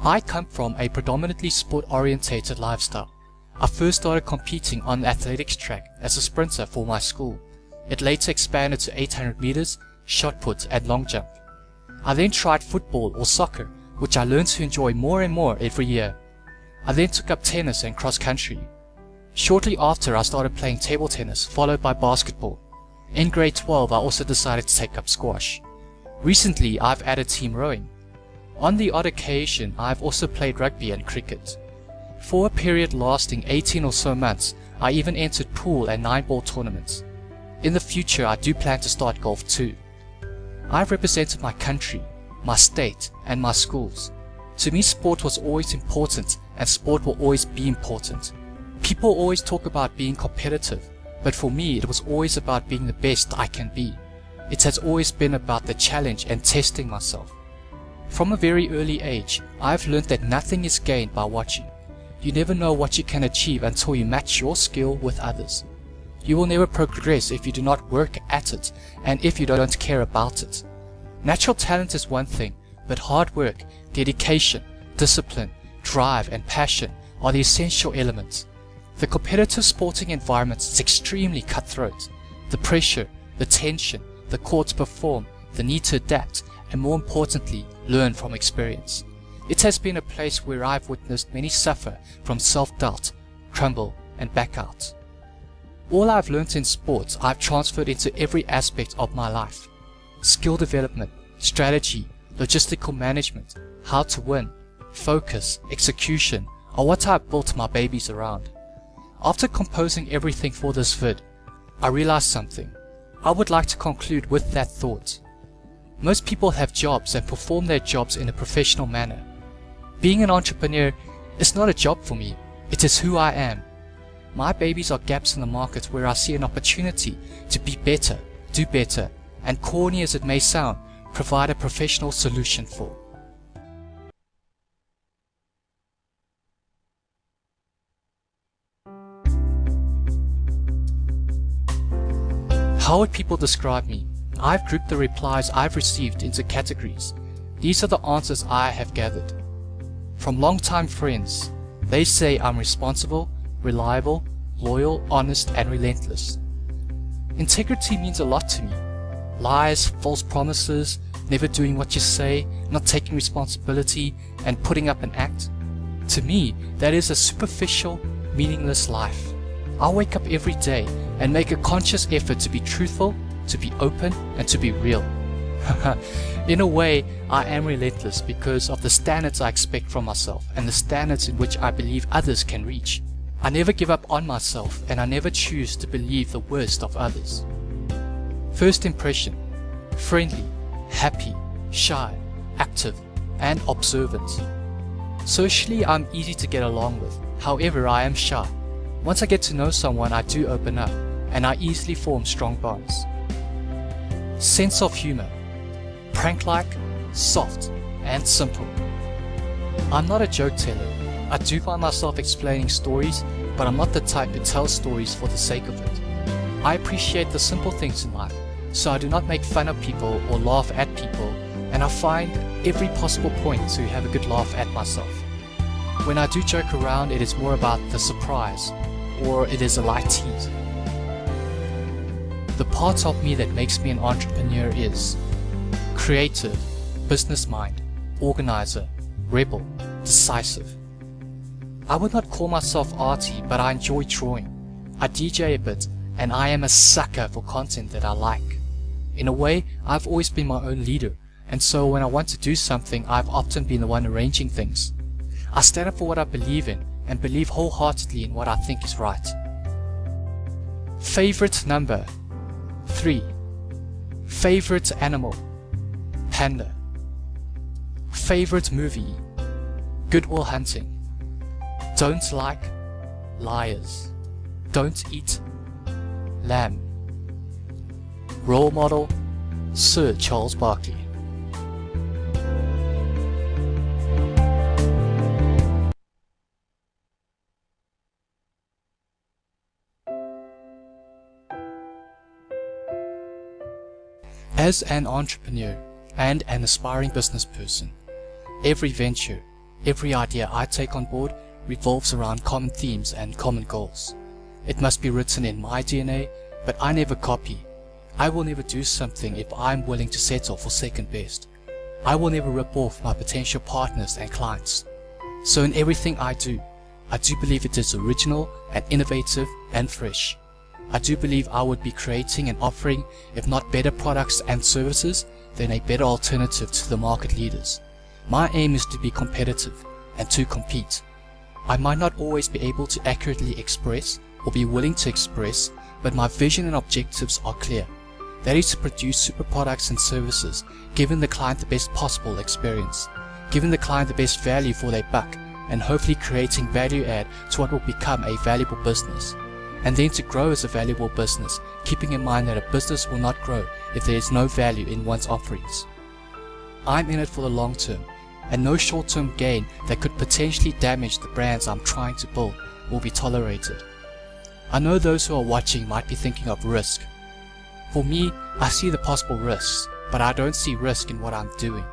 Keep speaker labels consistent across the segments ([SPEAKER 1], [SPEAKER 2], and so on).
[SPEAKER 1] I come from a predominantly sport-orientated lifestyle. I first started competing on the athletics track as a sprinter for my school. It later expanded to 800 meters, shot put and long jump. I then tried football or soccer, which I learned to enjoy more and more every year. I then took up tennis and cross country. Shortly after, I started playing table tennis, followed by basketball. In grade 12, I also decided to take up squash. Recently, I've added team rowing. On the odd occasion, I've also played rugby and cricket. For a period lasting 18 or so months, I even entered pool and 9-ball tournaments. In the future, I do plan to start golf too. I've represented my country, my state, and my schools. To me, sport was always important, and sport will always be important. People always talk about being competitive, but for me, it was always about being the best I can be. It has always been about the challenge and testing myself. From a very early age, I've learned that nothing is gained by watching. You never know what you can achieve until you match your skill with others. You will never progress if you do not work at it and if you don't care about it. Natural talent is one thing, but hard work, dedication, discipline, drive and passion are the essential elements. The competitive sporting environment is extremely cutthroat. The pressure, the tension, the call to perform, the need to adapt, and more importantly, learn from experience. It has been a place where I've witnessed many suffer from self-doubt, crumble, and back out. All I've learnt in sports, I've transferred into every aspect of my life. Skill development, strategy, logistical management, how to win, focus, execution are what I've built my babies around. After composing everything for this vid, I realized something. I would like to conclude with that thought. Most people have jobs and perform their jobs in a professional manner. Being an entrepreneur is not a job for me, it is who I am. My babies are gaps in the market where I see an opportunity to be better, do better, and corny as it may sound, provide a professional solution for. How would people describe me? I've grouped the replies I've received into categories. These are the answers I have gathered. From long-time friends, they say I'm responsible, reliable, loyal, honest, and relentless. Integrity means a lot to me. Lies, false promises, never doing what you say, not taking responsibility, and putting up an act. To me, that is a superficial, meaningless life. I wake up every day and make a conscious effort to be truthful, to be open, and to be real. In a way, I am relentless because of the standards I expect from myself and the standards in which I believe others can reach. I never give up on myself and I never choose to believe the worst of others. First impression: friendly, happy, shy, active, and observant. Socially, I'm easy to get along with. However, I am shy. Once I get to know someone, I do open up, and I easily form strong bonds. Sense of humor: prank-like, soft, and simple. I'm not a joke teller. I do find myself explaining stories, but I'm not the type to tell stories for the sake of it. I appreciate the simple things in life, so I do not make fun of people or laugh at people, and I find every possible point to have a good laugh at myself. When I do joke around, it is more about the surprise, or it is a light tease. The part of me that makes me an entrepreneur is creative, business mind, organizer, rebel, decisive. I would not call myself arty, but I enjoy drawing. I DJ a bit, and I am a sucker for content that I like. In a way, I've always been my own leader, and so when I want to do something, I've often been the one arranging things. I stand up for what I believe in, and believe wholeheartedly in what I think is right. Favorite number: 3. Favorite animal: panda. Favorite movie: Good Will Hunting. Don't like: liars. Don't eat: lamb. Role model: Sir Charles Barkley. As an entrepreneur and an aspiring business person, every venture, Every idea I take on board revolves around common themes and common goals. It must be written in my DNA, but I never copy. I will never do something if I'm willing to settle for second best. I will never rip off my potential partners and clients. So in everything I do believe it is original and innovative and fresh. I do believe I would be creating and offering, if not better products and services, then a better alternative to the market leaders. My aim is to be competitive and to compete. I might not always be able to accurately express or be willing to express, but my vision and objectives are clear. That is to produce super products and services, giving the client the best possible experience, giving the client the best value for their buck, and hopefully creating value add to what will become a valuable business. And then to grow as a valuable business, keeping in mind that a business will not grow if there is no value in one's offerings. I'm in it for the long term, and no short-term gain that could potentially damage the brands I'm trying to build will be tolerated. I know those who are watching might be thinking of risk. For me, I see the possible risks, but I don't see risk in what I'm doing.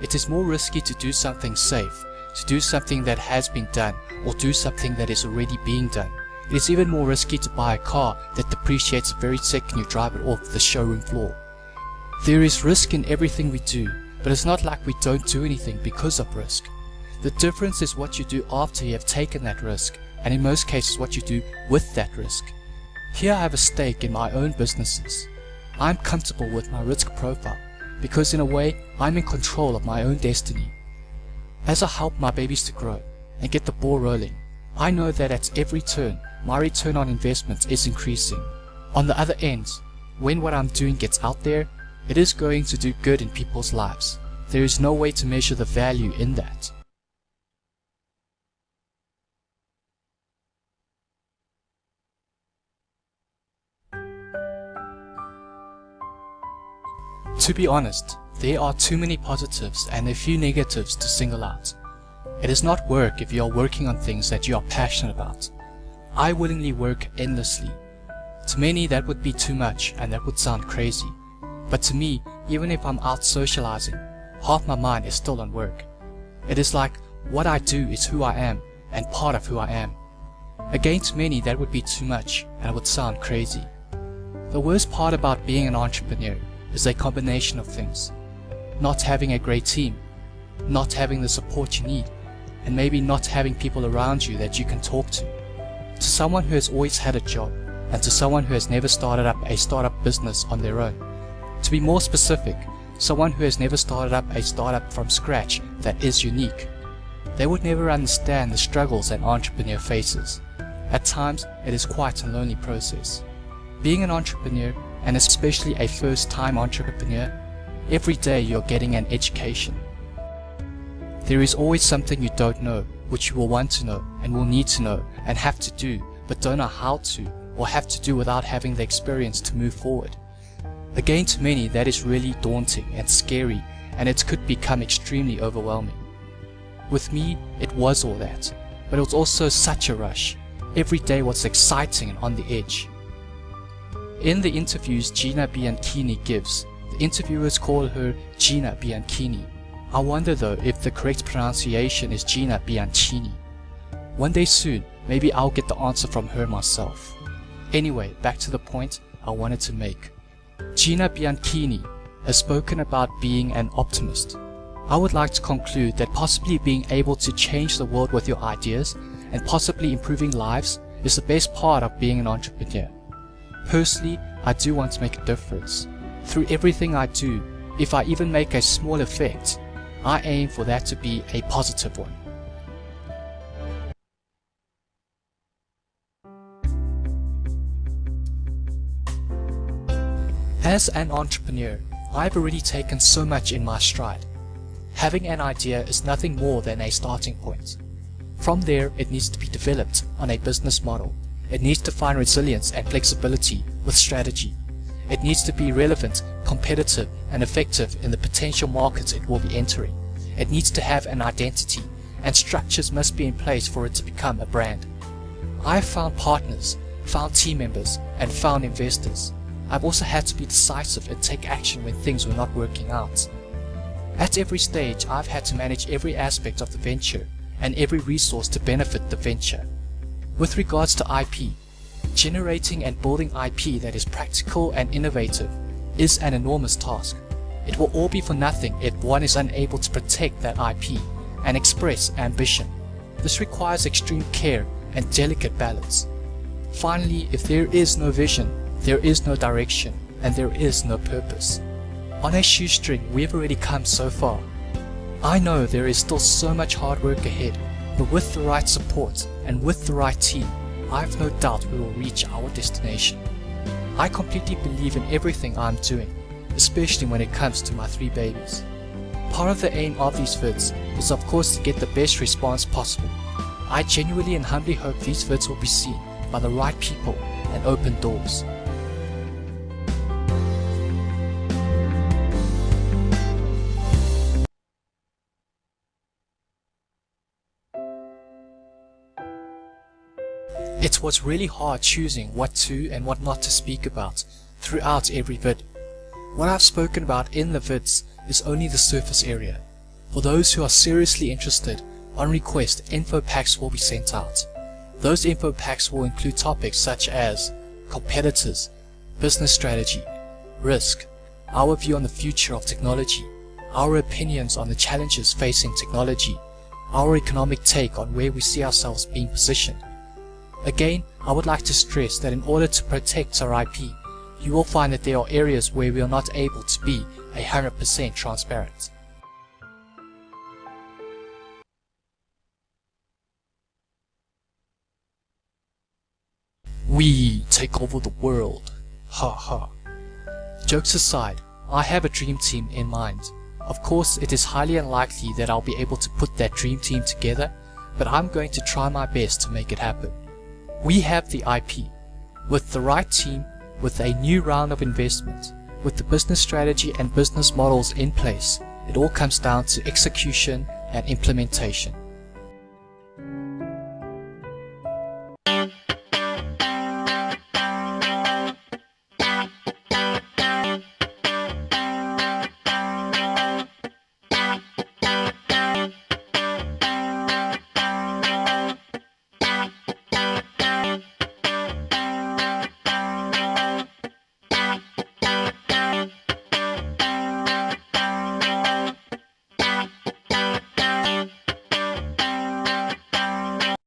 [SPEAKER 1] It is more risky to do something safe, to do something that has been done, or do something that is already being done. It is even more risky to buy a car that depreciates the very second you drive it off the showroom floor. There is risk in everything we do, but it's not like we don't do anything because of risk. The difference is what you do after you have taken that risk, and in most cases what you do with that risk. Here I have a stake in my own businesses. I'm comfortable with my risk profile, because in a way I'm in control of my own destiny. As I help my babies to grow and get the ball rolling, I know that at every turn, my return on investment is increasing. On the other end, when what I'm doing gets out there, it is going to do good in people's lives. There is no way to measure the value in that. To be honest, there are too many positives and a few negatives to single out. It is not work if you are working on things that you are passionate about. I willingly work endlessly. To many that would be too much and that would sound crazy. But to me, even if I'm out socializing, half my mind is still on work. It is like what I do is who I am and part of who I am. Again, to many that would be too much and it would sound crazy. The worst part about being an entrepreneur is a combination of things. Not having a great team, not having the support you need, and maybe not having people around you that you can talk to. To someone who has always had a job, and to someone who has never started up a startup business on their own. To be more specific, someone who has never started up a startup from scratch that is unique. They would never understand the struggles an entrepreneur faces. At times, it is quite a lonely process. Being an entrepreneur, and especially a first-time entrepreneur, every day you're getting an education. There is always something you don't know, which you will want to know, and will need to know, and have to do, but don't know how to, or have to do without having the experience to move forward. Again, to many, that is really daunting and scary, and it could become extremely overwhelming. With me, it was all that, but it was also such a rush. Every day was exciting and on the edge. In the interviews Gina Bianchini gives, the interviewers call her Gina Bianchini. I wonder though if the correct pronunciation is Gina Bianchini. One day soon, maybe I'll get the answer from her myself. Anyway, back to the point I wanted to make. Gina Bianchini has spoken about being an optimist. I would like to conclude that possibly being able to change the world with your ideas and possibly improving lives is the best part of being an entrepreneur. Personally, I do want to make a difference. Through everything I do, if I even make a small effect, I aim for that to be a positive one. As an entrepreneur, I've already taken so much in my stride. Having an idea is nothing more than a starting point. From there, it needs to be developed on a business model. It needs to find resilience and flexibility with strategy. It needs to be relevant, competitive, and effective in the potential markets it will be entering. It needs to have an identity, and structures must be in place for it to become a brand. I've found partners, found team members, and found investors. I've also had to be decisive and take action when things were not working out. At every stage, I've had to manage every aspect of the venture and every resource to benefit the venture. With regards to IP, generating and building IP that is practical and innovative is an enormous task. It will all be for nothing if one is unable to protect that IP and express ambition. This requires extreme care and delicate balance. Finally, if there is no vision, there is no direction, and there is no purpose. On a shoestring, we've already come so far. I know there is still so much hard work ahead, but with the right support and with the right team, I have no doubt we will reach our destination. I completely believe in everything I'm doing, especially when it comes to my 3 babies. Part of the aim of these vids is of course to get the best response possible. I genuinely and humbly hope these vids will be seen by the right people and open doors. It was really hard choosing what to and what not to speak about throughout every vid. What I've spoken about in the vids is only the surface area. For those who are seriously interested, on request info packs will be sent out. Those info packs will include topics such as competitors, business strategy, risk, our view on the future of technology, our opinions on the challenges facing technology, our economic take on where we see ourselves being positioned. Again, I would like to stress that in order to protect our IP, you will find that there are areas where we are not able to be 100% transparent. We take over the world. Ha ha. Jokes aside, I have a dream team in mind. Of course, it is highly unlikely that I'll be able to put that dream team together, but I'm going to try my best to make it happen. We have the IP. With the right team, with a new round of investment, with the business strategy and business models in place, it all comes down to execution and implementation.